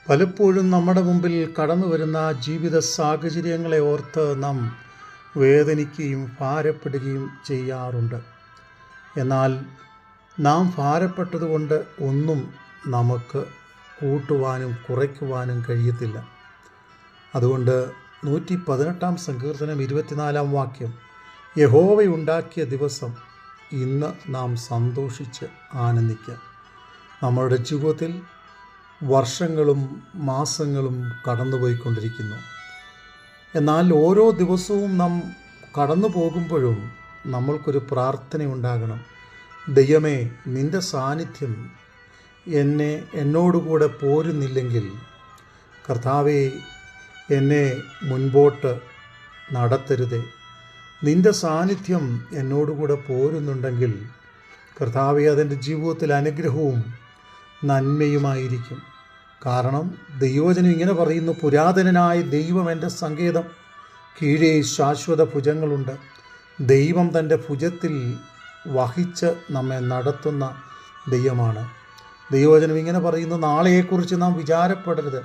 പലപ്പോഴും നമ്മുടെ മുമ്പിൽ കടന്നു വരുന്ന ജീവിത സാഹചര്യങ്ങളെ ഓർത്ത് നാം വേദനിക്കുകയും ഭാരപ്പെടുകയും ചെയ്യാറുണ്ട്. എന്നാൽ നാം ഭാരപ്പെട്ടതുകൊണ്ട് ഒന്നും നമുക്ക് കൂട്ടുവാനും കുറയ്ക്കുവാനും കഴിയത്തില്ല. അതുകൊണ്ട് 118 സങ്കീർത്തനം 24 വാക്യം, യഹോവയുണ്ടാക്കിയ ദിവസം ഇന്ന് നാം സന്തോഷിച്ച് ആനന്ദിക്കുക. നമ്മളുടെ ജീവിതത്തിൽ വർഷങ്ങളും മാസങ്ങളും കടന്നുപോയിക്കൊണ്ടിരിക്കുന്നു. എന്നാൽ ഓരോ ദിവസവും നാം കടന്നു പോകുമ്പോഴും നമ്മൾക്കൊരു പ്രാർത്ഥന ഉണ്ടാകണം. ദൈവമേ, നിൻ്റെ സാന്നിധ്യം എന്നോടുകൂടെ പോരുന്നില്ലെങ്കിൽ, കർത്താവേ, എന്നെ മുൻപോട്ട് നടത്തരുതേ. നിൻ്റെ സാന്നിധ്യം എന്നോടുകൂടെ പോരുന്നുണ്ടെങ്കിൽ, കർത്താവേ, അതെൻ്റെ ജീവിതത്തിൽ അനുഗ്രഹവും നന്മയുമായിരിക്കും. കാരണം ദൈവവചനം ഇങ്ങനെ പറയുന്നു, പുരാതനനായ ദൈവം എൻ്റെ സങ്കേതം, കീഴേ ശാശ്വത ഭുജങ്ങളുണ്ട്. ദൈവം തൻ്റെ ഭുജത്തിൽ വഹിച്ച് നമ്മെ നടത്തുന്ന ദൈവമാണ്. ദൈവവചനം ഇങ്ങനെ പറയുന്നു, നാളെയെക്കുറിച്ച് നാം വിചാരപ്പെടരുത്.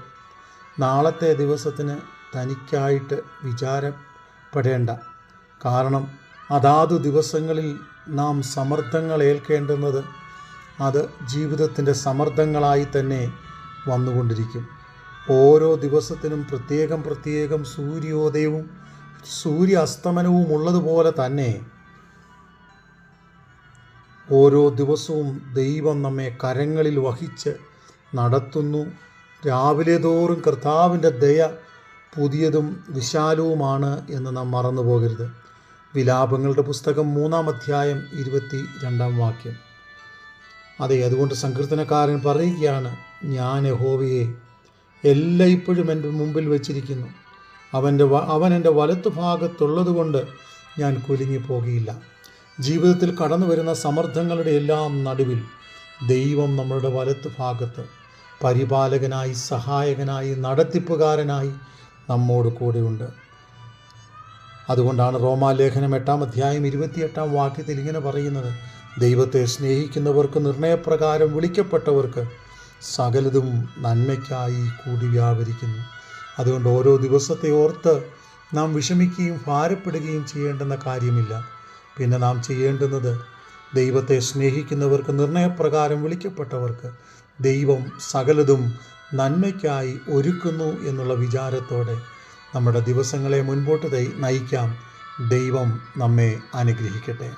നാളത്തെ ദിവസത്തിന് തനിക്കായിട്ട് വിചാരപ്പെടേണ്ട. കാരണം അതാതു ദിവസങ്ങളിൽ നാം സമ്മർദ്ദങ്ങൾ ഏൽക്കേണ്ടുന്നത് അത് ജീവിതത്തിൻ്റെ സമ്മർദ്ദങ്ങളായി തന്നെ വന്നുകൊണ്ടിരിക്കും. ഓരോ ദിവസത്തിനും പ്രത്യേകം സൂര്യോദയവും സൂര്യാസ്തമനവും ഉള്ളതുപോലെ തന്നെ ഓരോ ദിവസവും ദൈവം നമ്മെ കരങ്ങളിൽ വഹിച്ച് നടത്തുന്നു. രാവിലെ തോറും കർത്താവിൻ്റെ ദയ പുതിയതും വിശാലവുമാണ് എന്ന് നാം മറന്നു പോകരുത്. വിലാപങ്ങളുടെ പുസ്തകം 3-ാം അധ്യായം 22-ാം വാക്യം. അതെ, അതുകൊണ്ട് സങ്കീർത്തനക്കാരൻ പറയുകയാണ്, ഞാൻ യഹോവയെ എല്ലായ്പ്പോഴും എൻ്റെ മുമ്പിൽ വച്ചിരിക്കുന്നു. അവൻ എൻ്റെ വലത്തു ഭാഗത്തുള്ളതുകൊണ്ട് ഞാൻ കുലുങ്ങിപ്പോകിയില്ല. ജീവിതത്തിൽ കടന്നു വരുന്ന സമ്മർദ്ദങ്ങളുടെ എല്ലാം നടുവിൽ ദൈവം നമ്മളുടെ വലത്തു ഭാഗത്ത് പരിപാലകനായി, സഹായകനായി, നടത്തിപ്പുകാരനായി നമ്മോട് കൂടെയുണ്ട്. അതുകൊണ്ടാണ് റോമാലേഖനം 8-ാം അധ്യായം 28-ാം വാക്യത്തിൽ ഇങ്ങനെ പറയുന്നത്, ദൈവത്തെ സ്നേഹിക്കുന്നവർക്ക്, നിർണയപ്രകാരം വിളിക്കപ്പെട്ടവർക്ക് സകലതും നന്മയ്ക്കായി കൂടി വ്യാപരിക്കുന്നു. അതുകൊണ്ട് ഓരോ ദിവസത്തെ ഓർത്ത് നാം വിഷമിക്കുകയും ഭാരപ്പെടുകയും ചെയ്യേണ്ടുന്ന കാര്യമില്ല. പിന്നെ നാം ചെയ്യേണ്ടുന്നത്, ദൈവത്തെ സ്നേഹിക്കുന്നവർക്ക്, നിർണയപ്രകാരം വിളിക്കപ്പെട്ടവർക്ക് ദൈവം സകലതും നന്മയ്ക്കായി ഒരുക്കുന്നു എന്നുള്ള വിചാരത്തോടെ നമ്മുടെ ദിവസങ്ങളെ മുൻപോട്ട് നയിക്കാം. ദൈവം നമ്മെ അനുഗ്രഹിക്കട്ടെ.